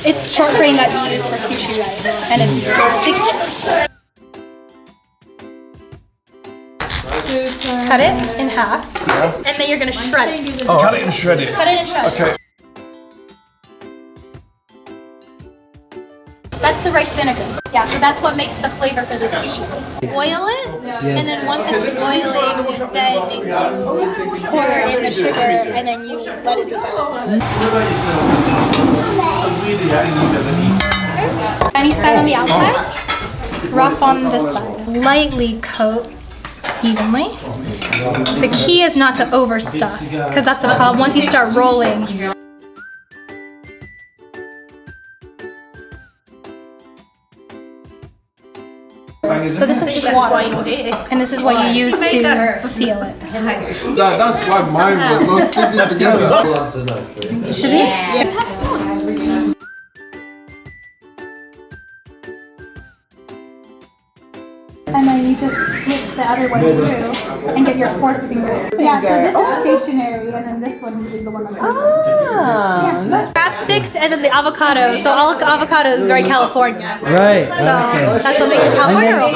It's short grain that you use for sushi rice, and it's sticky. Cut it in half, and then you're gonna shred it. Oh, cut it and shred it. Cut it and shred it. Okay. That's the rice vinegar. Yeah, so that's what makes the flavor for the sushi. Boil it, and then once it's boiling, then you pour in the sugar, and then you let it dissolve. Shiny side on the outside, rough on this side. Lightly coat evenly. The key is not to overstuff, because that's the problem. Once you start rolling, so this is just water, and this is what you use to seal it. That's why mine was not sticking together. It should be? Yeah. And then you just flip the other one through and get your fourth finger. Yeah, so this is stationary, and then this one is the one that's chopsticks, and then the avocado. So all avocado is very California. Right. So that's what makes it California roll.